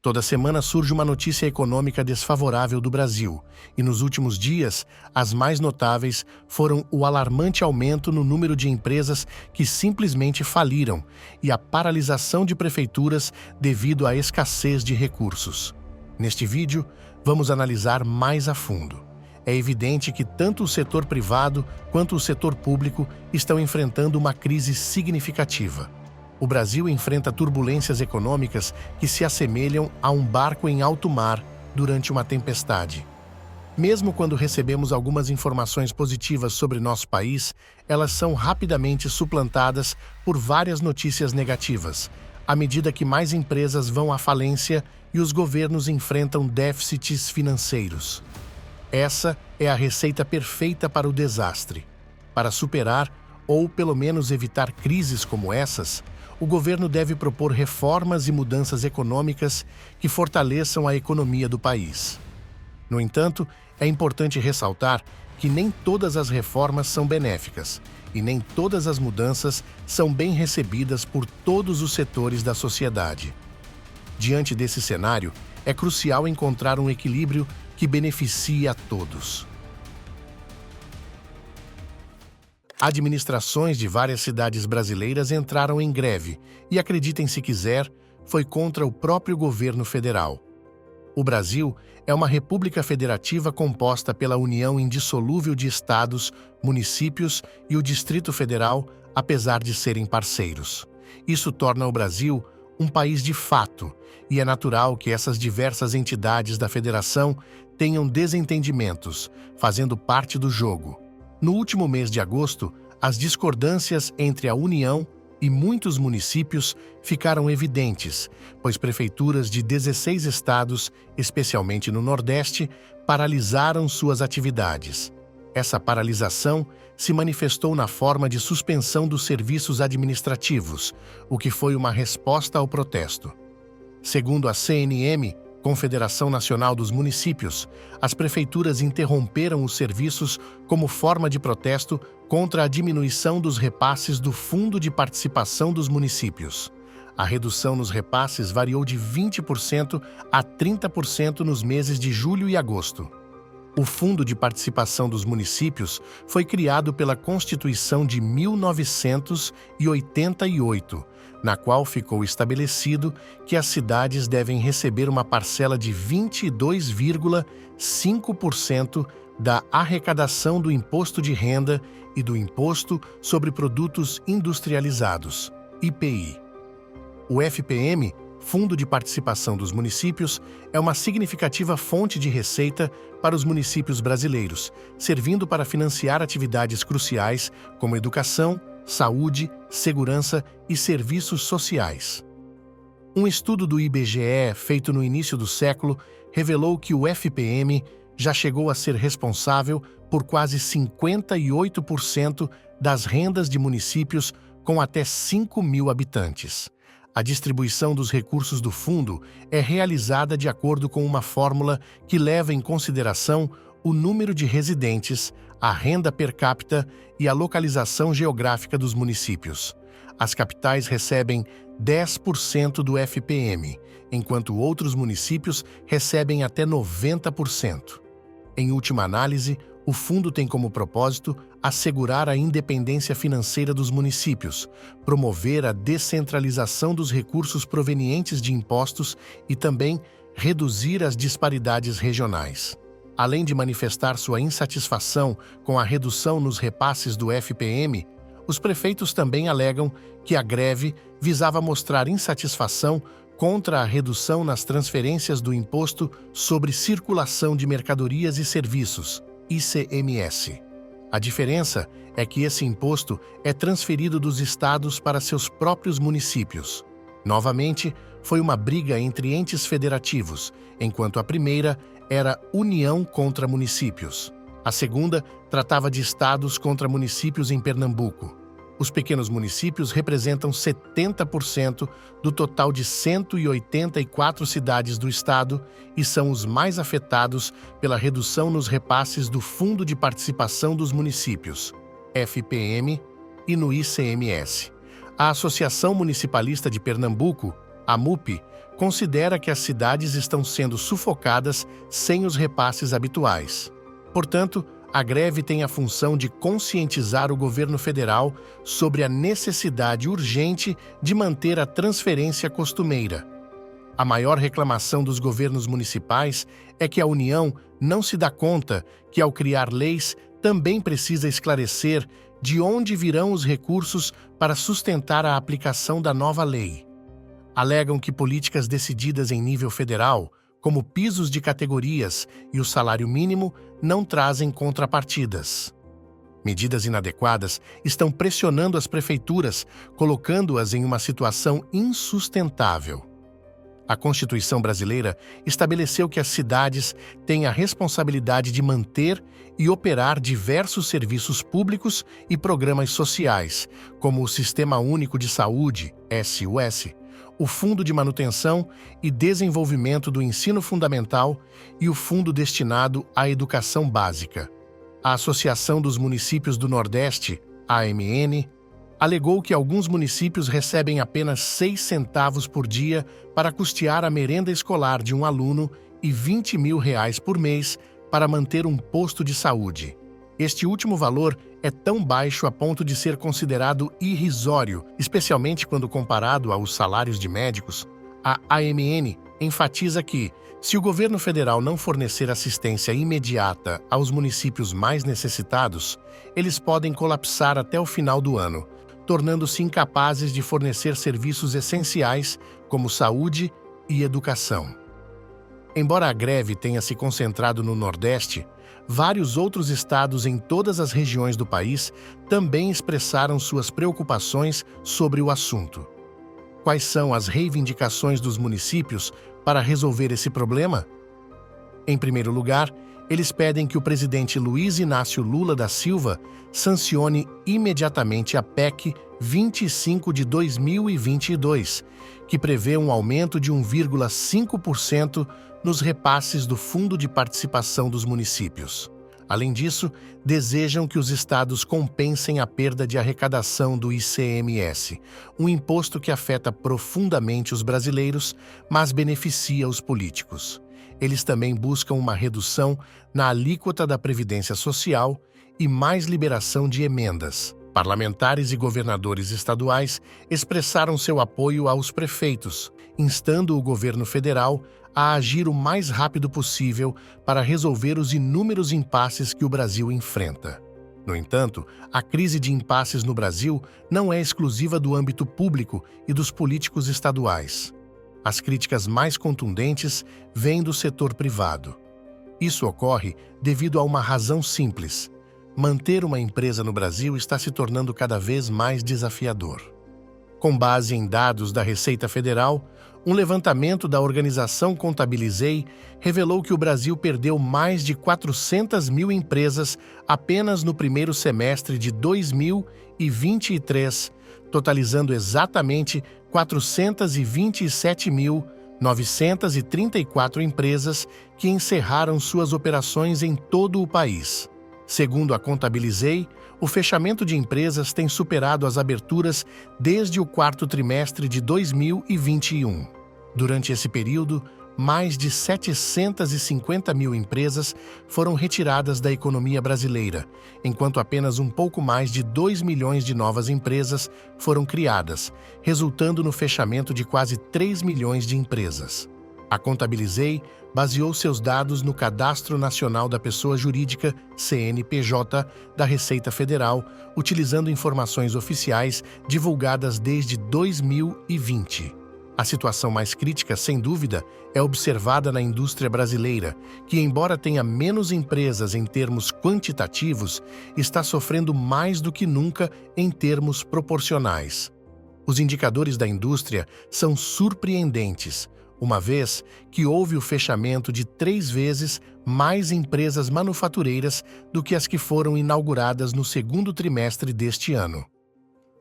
Toda semana surge uma notícia econômica desfavorável do Brasil, e nos últimos dias, as mais notáveis foram o alarmante aumento no número de empresas que simplesmente faliram e a paralisação de prefeituras devido à escassez de recursos. Neste vídeo, vamos analisar mais a fundo. É evidente que tanto o setor privado quanto o setor público estão enfrentando uma crise significativa. O Brasil enfrenta turbulências econômicas que se assemelham a um barco em alto mar durante uma tempestade. Mesmo quando recebemos algumas informações positivas sobre nosso país, elas são rapidamente suplantadas por várias notícias negativas, à medida que mais empresas vão à falência e os governos enfrentam déficits financeiros. Essa é a receita perfeita para o desastre. Para superar, ou pelo menos evitar crises como essas, o governo deve propor reformas e mudanças econômicas que fortaleçam a economia do país. No entanto, é importante ressaltar que nem todas as reformas são benéficas e nem todas as mudanças são bem recebidas por todos os setores da sociedade. Diante desse cenário, é crucial encontrar um equilíbrio que beneficie a todos. Administrações de várias cidades brasileiras entraram em greve e, acreditem se quiser, foi contra o próprio governo federal. O Brasil é uma república federativa composta pela união indissolúvel de estados, municípios e o Distrito Federal, apesar de serem parceiros. Isso torna o Brasil um país de fato, e é natural que essas diversas entidades da federação tenham desentendimentos, fazendo parte do jogo. No último mês de agosto, as discordâncias entre a União e muitos municípios ficaram evidentes, pois prefeituras de 16 estados, especialmente no Nordeste, paralisaram suas atividades. Essa paralisação se manifestou na forma de suspensão dos serviços administrativos, o que foi uma resposta ao protesto. Segundo a CNM, Confederação Nacional dos Municípios, as prefeituras interromperam os serviços como forma de protesto contra a diminuição dos repasses do Fundo de Participação dos Municípios. A redução nos repasses variou de 20% a 30% nos meses de julho e agosto. O Fundo de Participação dos Municípios foi criado pela Constituição de 1988, na qual ficou estabelecido que as cidades devem receber uma parcela de 22,5% da arrecadação do Imposto de Renda e do Imposto sobre Produtos Industrializados, IPI. O FPM, Fundo de Participação dos Municípios, é uma significativa fonte de receita para os municípios brasileiros, servindo para financiar atividades cruciais como educação, saúde, segurança e serviços sociais. Um estudo do IBGE, feito no início do século, revelou que o FPM já chegou a ser responsável por quase 58% das rendas de municípios com até 5.000 habitantes. A distribuição dos recursos do fundo é realizada de acordo com uma fórmula que leva em consideração o número de residentes, a renda per capita e a localização geográfica dos municípios. As capitais recebem 10% do FPM, enquanto outros municípios recebem até 90%. Em última análise, o fundo tem como propósito assegurar a independência financeira dos municípios, promover a descentralização dos recursos provenientes de impostos e também reduzir as disparidades regionais. Além de manifestar sua insatisfação com a redução nos repasses do FPM, os prefeitos também alegam que a greve visava mostrar insatisfação contra a redução nas transferências do Imposto sobre Circulação de Mercadorias e Serviços, ICMS. A diferença é que esse imposto é transferido dos estados para seus próprios municípios. Novamente, foi uma briga entre entes federativos, enquanto a primeira era União contra municípios. A segunda tratava de estados contra municípios em Pernambuco. Os pequenos municípios representam 70% do total de 184 cidades do estado e são os mais afetados pela redução nos repasses do Fundo de Participação dos Municípios, FPM, e no ICMS. A Associação Municipalista de Pernambuco, a MUP, considera que as cidades estão sendo sufocadas sem os repasses habituais. Portanto, a greve tem a função de conscientizar o governo federal sobre a necessidade urgente de manter a transferência costumeira. A maior reclamação dos governos municipais é que a União não se dá conta que, ao criar leis, também precisa esclarecer de onde virão os recursos para sustentar a aplicação da nova lei. Alegam que políticas decididas em nível federal, como pisos de categorias e o salário mínimo, não trazem contrapartidas. Medidas inadequadas estão pressionando as prefeituras, colocando-as em uma situação insustentável. A Constituição brasileira estabeleceu que as cidades têm a responsabilidade de manter e operar diversos serviços públicos e programas sociais, como o Sistema Único de Saúde, SUS, o Fundo de Manutenção e Desenvolvimento do Ensino Fundamental e o Fundo destinado à Educação Básica. A Associação dos Municípios do Nordeste, AMN, alegou que alguns municípios recebem apenas 6 centavos por dia para custear a merenda escolar de um aluno e R$20 mil por mês para manter um posto de saúde. Este último valor é tão baixo a ponto de ser considerado irrisório, especialmente quando comparado aos salários de médicos. A AMN enfatiza que, se o governo federal não fornecer assistência imediata aos municípios mais necessitados, eles podem colapsar até o final do ano, tornando-se incapazes de fornecer serviços essenciais como saúde e educação. Embora a greve tenha se concentrado no Nordeste, vários outros estados em todas as regiões do país também expressaram suas preocupações sobre o assunto. Quais são as reivindicações dos municípios para resolver esse problema? Em primeiro lugar, eles pedem que o presidente Luiz Inácio Lula da Silva sancione imediatamente a PEC 25 de 2022, que prevê um aumento de 1,5% nos repasses do Fundo de Participação dos Municípios. Além disso, desejam que os estados compensem a perda de arrecadação do ICMS, um imposto que afeta profundamente os brasileiros, mas beneficia os políticos. Eles também buscam uma redução na alíquota da Previdência Social e mais liberação de emendas. Parlamentares e governadores estaduais expressaram seu apoio aos prefeitos, instando o governo federal a agir o mais rápido possível para resolver os inúmeros impasses que o Brasil enfrenta. No entanto, a crise de impasses no Brasil não é exclusiva do âmbito público e dos políticos estaduais. As críticas mais contundentes vêm do setor privado. Isso ocorre devido a uma razão simples: manter uma empresa no Brasil está se tornando cada vez mais desafiador. Com base em dados da Receita Federal, um levantamento da organização Contabilizei revelou que o Brasil perdeu mais de 400 mil empresas apenas no primeiro semestre de 2023, totalizando exatamente 427.934 empresas que encerraram suas operações em todo o país. Segundo a Contabilizei, o fechamento de empresas tem superado as aberturas desde o quarto trimestre de 2021. Durante esse período, mais de 750 mil empresas foram retiradas da economia brasileira, enquanto apenas um pouco mais de 2 milhões de novas empresas foram criadas, resultando no fechamento de quase 3 milhões de empresas. A Contabilizei baseou seus dados no Cadastro Nacional da Pessoa Jurídica, CNPJ, da Receita Federal, utilizando informações oficiais divulgadas desde 2020. A situação mais crítica, sem dúvida, é observada na indústria brasileira, que, embora tenha menos empresas em termos quantitativos, está sofrendo mais do que nunca em termos proporcionais. Os indicadores da indústria são surpreendentes, uma vez que houve o fechamento de 3 vezes mais empresas manufatureiras do que as que foram inauguradas no segundo trimestre deste ano.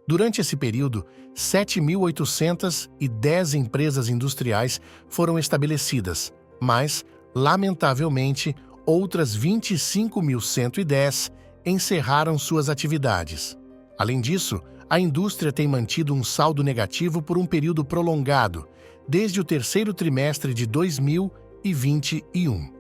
Durante esse período, 7.810 empresas industriais foram estabelecidas, mas, lamentavelmente, outras 25.110 encerraram suas atividades. Além disso, a indústria tem mantido um saldo negativo por um período prolongado, desde o terceiro trimestre de 2021.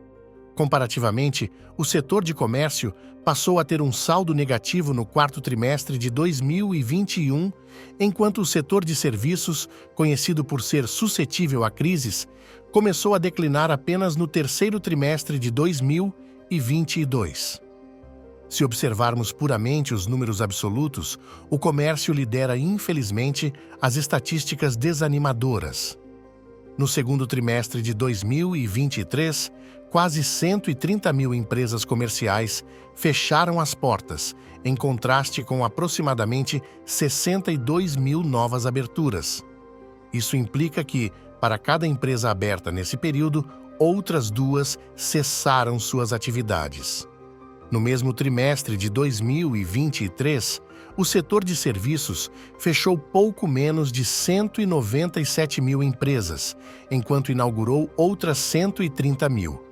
Comparativamente, o setor de comércio passou a ter um saldo negativo no quarto trimestre de 2021, enquanto o setor de serviços, conhecido por ser suscetível a crises, começou a declinar apenas no terceiro trimestre de 2022. Se observarmos puramente os números absolutos, o comércio lidera, infelizmente, as estatísticas desanimadoras. No segundo trimestre de 2023, quase 130 mil empresas comerciais fecharam as portas, em contraste com aproximadamente 62 mil novas aberturas. Isso implica que, para cada empresa aberta nesse período, outras 2 cessaram suas atividades. No mesmo trimestre de 2023, o setor de serviços fechou pouco menos de 197 mil empresas, enquanto inaugurou outras 130 mil.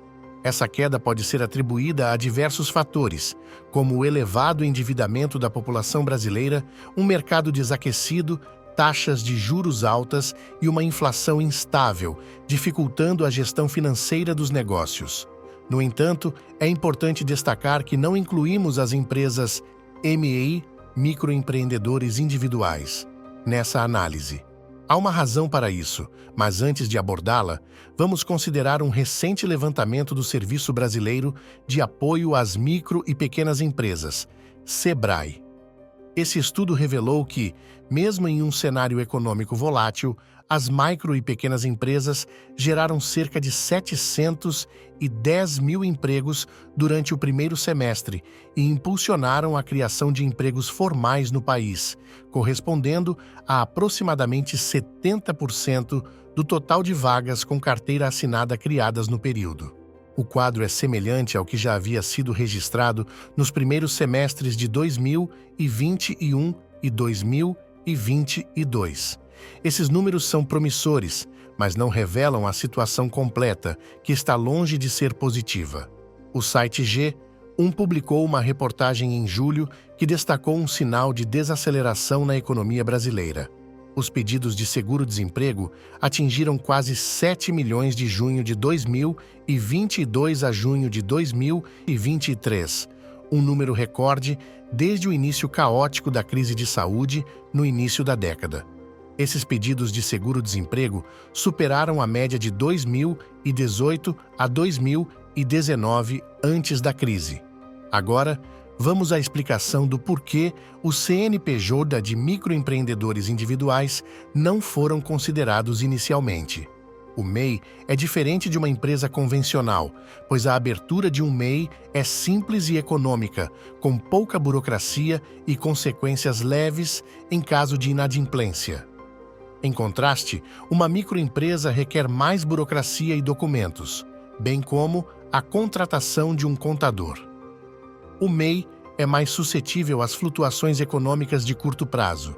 Essa queda pode ser atribuída a diversos fatores, como o elevado endividamento da população brasileira, um mercado desaquecido, taxas de juros altas e uma inflação instável, dificultando a gestão financeira dos negócios. No entanto, é importante destacar que não incluímos as empresas MEI, microempreendedores individuais, nessa análise. Há uma razão para isso, mas antes de abordá-la, vamos considerar um recente levantamento do Serviço Brasileiro de Apoio às Micro e Pequenas Empresas, SEBRAE. Esse estudo revelou que, mesmo em um cenário econômico volátil, as micro e pequenas empresas geraram cerca de 710 mil empregos durante o primeiro semestre e impulsionaram a criação de empregos formais no país, correspondendo a aproximadamente 70% do total de vagas com carteira assinada criadas no período. O quadro é semelhante ao que já havia sido registrado nos primeiros semestres de 2021 e 2022. Esses números são promissores, mas não revelam a situação completa, que está longe de ser positiva. O site G1 publicou uma reportagem em julho que destacou um sinal de desaceleração na economia brasileira. Os pedidos de seguro-desemprego atingiram quase 7 milhões de junho de 2022 a junho de 2023, um número recorde desde o início caótico da crise de saúde no início da década. Esses pedidos de seguro-desemprego superaram a média de 2018 a 2019 antes da crise. Agora, vamos à explicação do porquê os CNPJ de microempreendedores individuais não foram considerados inicialmente. O MEI é diferente de uma empresa convencional, pois a abertura de um MEI é simples e econômica, com pouca burocracia e consequências leves em caso de inadimplência. Em contraste, uma microempresa requer mais burocracia e documentos, bem como a contratação de um contador. O MEI é mais suscetível às flutuações econômicas de curto prazo.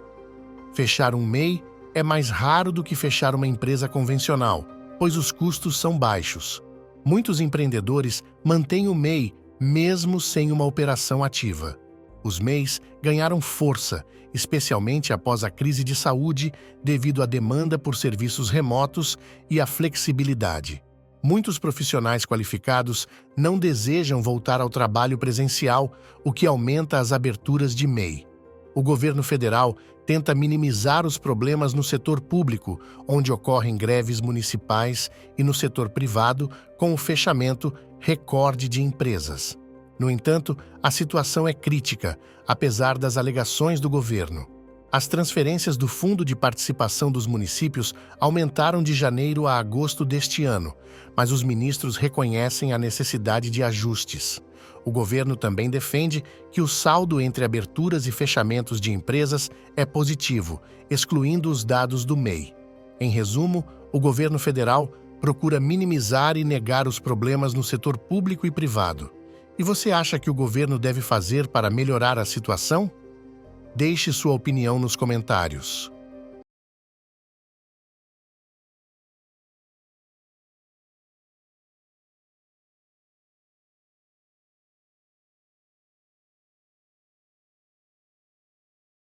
Fechar um MEI é mais raro do que fechar uma empresa convencional, pois os custos são baixos. Muitos empreendedores mantêm o MEI mesmo sem uma operação ativa. Os MEIs ganharam força, especialmente após a crise de saúde, devido à demanda por serviços remotos e à flexibilidade. Muitos profissionais qualificados não desejam voltar ao trabalho presencial, o que aumenta as aberturas de MEI. O governo federal tenta minimizar os problemas no setor público, onde ocorrem greves municipais, e no setor privado, com o fechamento recorde de empresas. No entanto, a situação é crítica, apesar das alegações do governo. As transferências do Fundo de Participação dos Municípios aumentaram de janeiro a agosto deste ano, mas os ministros reconhecem a necessidade de ajustes. O governo também defende que o saldo entre aberturas e fechamentos de empresas é positivo, excluindo os dados do MEI. Em resumo, o governo federal procura minimizar e negar os problemas no setor público e privado. E você acha que o governo deve fazer para melhorar a situação? Deixe sua opinião nos comentários.